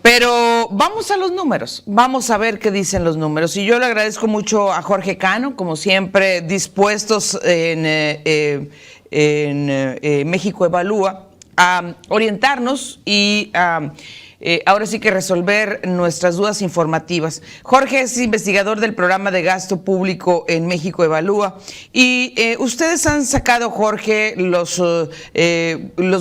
Pero vamos a los números, vamos a ver qué dicen los números. Y yo le agradezco mucho a Jorge Cano, como siempre, dispuestos en México Evalúa a orientarnos y a ahora sí que resolver nuestras dudas informativas. Jorge es investigador del programa de gasto público en México Evalúa y ustedes han sacado, Jorge, los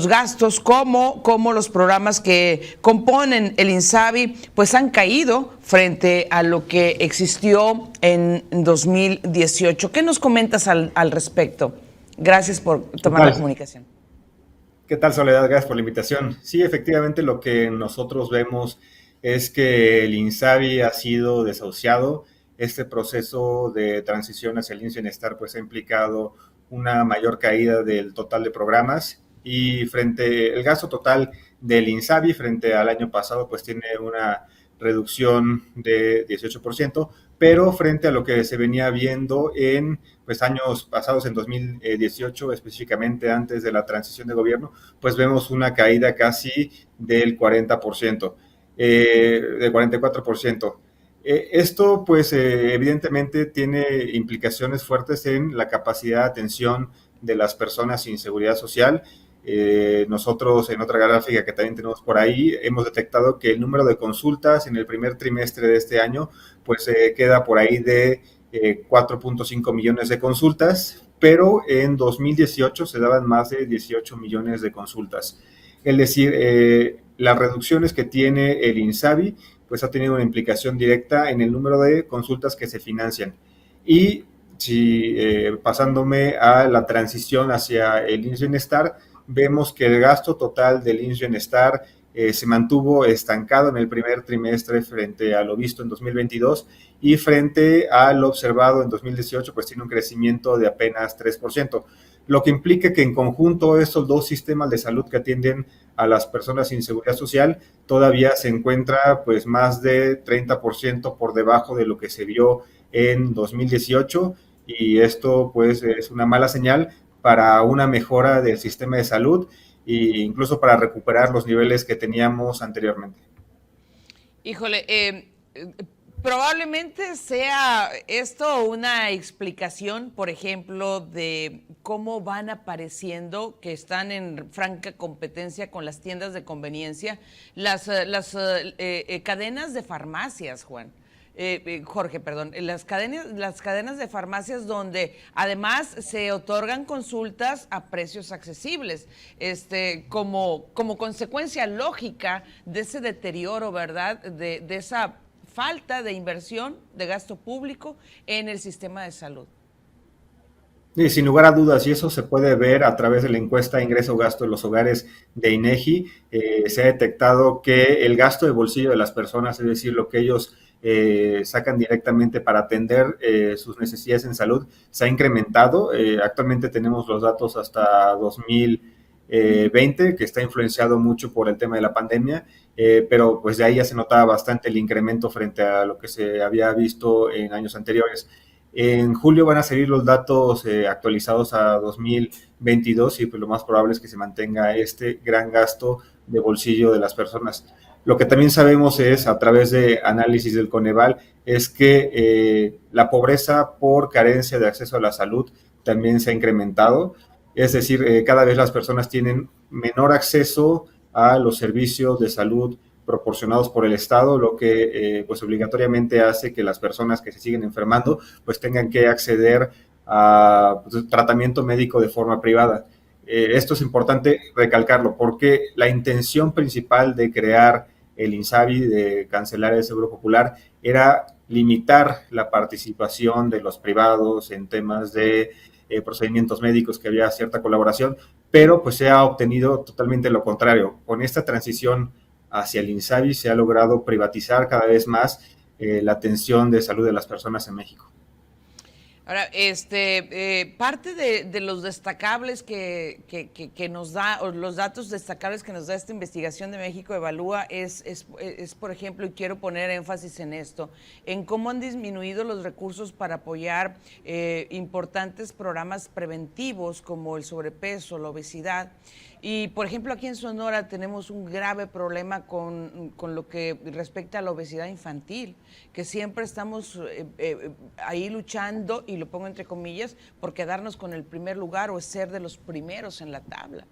gastos, como los programas que componen el INSABI pues han caído frente a lo que existió en 2018. ¿Qué nos comentas al respecto? Gracias por tomar la comunicación. ¿Qué tal, Soledad? Gracias por la invitación. Sí, efectivamente lo que nosotros vemos es que el INSABI ha sido desahuciado. Este proceso de transición hacia el IMSS Bienestar pues ha implicado una mayor caída del total de programas y frente el gasto total del INSABI frente al año pasado pues tiene una reducción de 18%, pero frente a lo que se venía viendo en pues años pasados, en 2018, específicamente antes de la transición de gobierno, pues vemos una caída casi del 40%, del 44%. Esto, pues, evidentemente tiene implicaciones fuertes en la capacidad de atención de las personas sin seguridad social. Nosotros, en otra gráfica que también tenemos por ahí, hemos detectado que el número de consultas en el primer trimestre de este año, pues, queda por ahí de 4.5 millones de consultas, pero en 2018 se daban más de 18 millones de consultas. Es decir, las reducciones que tiene el INSABI, pues ha tenido una implicación directa en el número de consultas que se financian. Y si pasándome a la transición hacia el IMSS Bienestar, vemos que el gasto total del IMSS Bienestar se mantuvo estancado en el primer trimestre frente a lo visto en 2022 y frente a lo observado en 2018, pues tiene un crecimiento de apenas 3%, lo que implica que en conjunto estos dos sistemas de salud que atienden a las personas sin seguridad social todavía se encuentra pues más de 30% por debajo de lo que se vio en 2018 y esto pues es una mala señal para una mejora del sistema de salud e incluso para recuperar los niveles que teníamos anteriormente. Híjole, probablemente sea esto una explicación, por ejemplo, de cómo van apareciendo, que están en franca competencia con las tiendas de conveniencia, las cadenas de farmacias, Juan. Jorge, perdón, las cadenas de farmacias donde además se otorgan consultas a precios accesibles, como consecuencia lógica de ese deterioro, ¿verdad? De esa falta de inversión de gasto público en el sistema de salud. Sí, sin lugar a dudas, y eso se puede ver a través de la encuesta ingreso-gasto de los hogares de INEGI. Se ha detectado que el gasto de bolsillo de las personas, es decir, lo que ellos sacan directamente para atender sus necesidades en salud, se ha incrementado. Actualmente tenemos los datos hasta 2020, que está influenciado mucho por el tema de la pandemia, pero pues de ahí ya se notaba bastante el incremento frente a lo que se había visto en años anteriores. En julio van a salir los datos actualizados a 2022 y pues lo más probable es que se mantenga este gran gasto de bolsillo de las personas. Lo que también sabemos es, a través de análisis del Coneval, es que la pobreza por carencia de acceso a la salud también se ha incrementado. Es decir, cada vez las personas tienen menor acceso a los servicios de salud proporcionados por el Estado, lo que pues obligatoriamente hace que las personas que se siguen enfermando pues tengan que acceder a pues, tratamiento médico de forma privada. Esto es importante recalcarlo porque la intención principal de crear el INSABI, de cancelar el Seguro Popular, era limitar la participación de los privados en temas de procedimientos médicos, que había cierta colaboración, pero pues se ha obtenido totalmente lo contrario. Con esta transición hacia el INSABI se ha logrado privatizar cada vez más la atención de salud de las personas en México. Ahora, parte de los destacables que nos da, o los datos destacables que nos da esta investigación de México Evalúa es, por ejemplo, y quiero poner énfasis en esto, en cómo han disminuido los recursos para apoyar importantes programas preventivos como el sobrepeso, la obesidad, Y, por ejemplo, aquí en Sonora tenemos un grave problema con lo que respecta a la obesidad infantil, que siempre estamos ahí luchando, y lo pongo entre comillas, por quedarnos con el primer lugar o ser de los primeros en la tabla.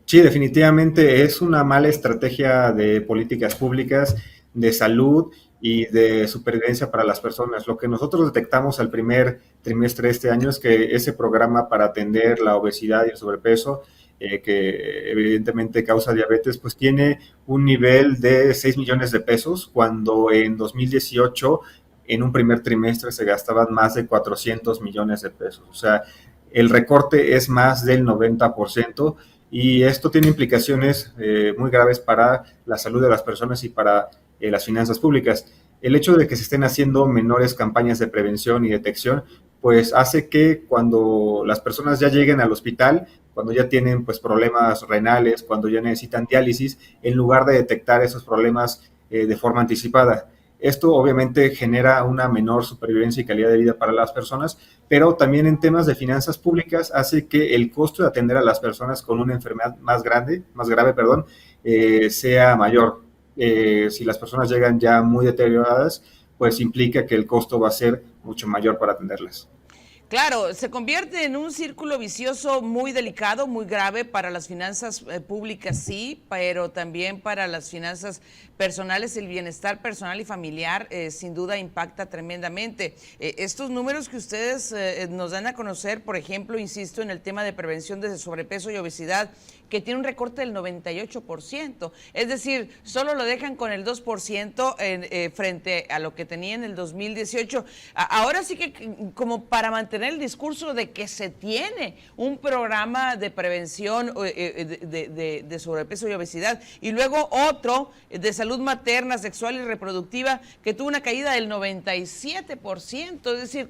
Sí, definitivamente es una mala estrategia de políticas públicas, de salud y de supervivencia para las personas. Lo que nosotros detectamos al primer trimestre de este año es que ese programa para atender la obesidad y el sobrepeso, que evidentemente causa diabetes, pues tiene un nivel de 6 millones de pesos, cuando en 2018, en un primer trimestre, se gastaban más de 400 millones de pesos. O sea, el recorte es más del 90%. Y esto tiene implicaciones muy graves para la salud de las personas y para las finanzas públicas. El hecho de que se estén haciendo menores campañas de prevención y detección, pues hace que cuando las personas ya lleguen al hospital, cuando ya tienen pues problemas renales, cuando ya necesitan diálisis, en lugar de detectar esos problemas de forma anticipada. Esto obviamente genera una menor supervivencia y calidad de vida para las personas, pero también en temas de finanzas públicas hace que el costo de atender a las personas con una enfermedad más grave, perdón, sea mayor. Si las personas llegan ya muy deterioradas, pues implica que el costo va a ser mucho mayor para atenderlas. Claro, se convierte en un círculo vicioso muy delicado, muy grave para las finanzas públicas, sí, pero también para las finanzas personales. El bienestar personal y familiar sin duda impacta tremendamente. Estos números que ustedes nos dan a conocer, por ejemplo, insisto en el tema de prevención de sobrepeso y obesidad, que tiene un recorte del 98%, es decir, solo lo dejan con el 2% frente a lo que tenía en el 2018. Ahora sí que como para mantener el discurso de que se tiene un programa de prevención de sobrepeso y obesidad, y luego otro de salud materna, sexual y reproductiva, que tuvo una caída del 97%, es decir,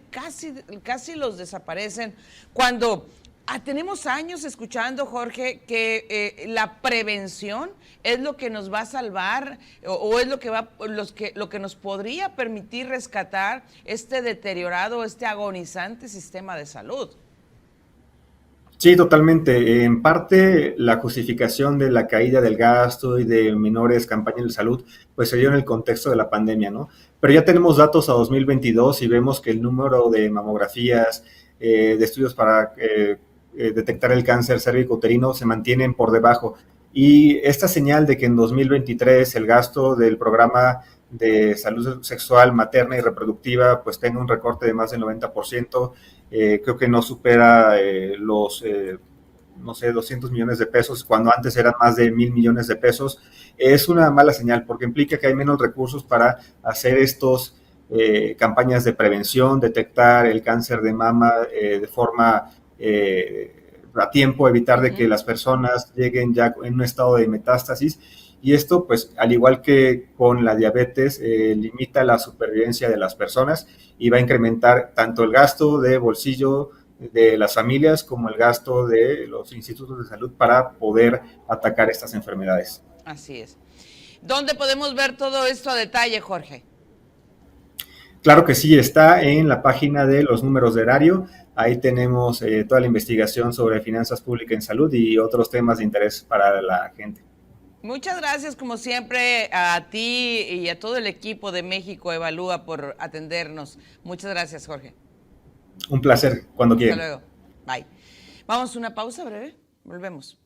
casi los desaparecen, cuando tenemos años escuchando, Jorge, que la prevención es lo que nos va a salvar o es lo que nos podría permitir rescatar este deteriorado, este agonizante sistema de salud. Sí, totalmente. En parte, la justificación de la caída del gasto y de menores campañas de salud, pues se dio en el contexto de la pandemia, ¿no? Pero ya tenemos datos a 2022 y vemos que el número de mamografías, de estudios para detectar el cáncer cérvico-uterino se mantienen por debajo. Y esta señal de que en 2023 el gasto del programa de salud sexual, materna y reproductiva pues tenga un recorte de más del 90%, creo que no supera no sé, 200 millones de pesos, cuando antes eran más de 1,000 millones de pesos, es una mala señal porque implica que hay menos recursos para hacer estos campañas de prevención, detectar el cáncer de mama de forma a tiempo, evitar de que las personas lleguen ya en un estado de metástasis. Y esto, pues, al igual que con la diabetes, limita la supervivencia de las personas y va a incrementar tanto el gasto de bolsillo de las familias como el gasto de los institutos de salud para poder atacar estas enfermedades. Así es. ¿Dónde podemos ver todo esto a detalle, Jorge? Claro que sí, está en la página de los números de erario. Ahí tenemos toda la investigación sobre finanzas públicas en salud y otros temas de interés para la gente. Muchas gracias, como siempre, a ti y a todo el equipo de México Evalúa por atendernos. Muchas gracias, Jorge. Un placer, cuando quieran. Hasta luego. Bye. Vamos a una pausa breve. Volvemos.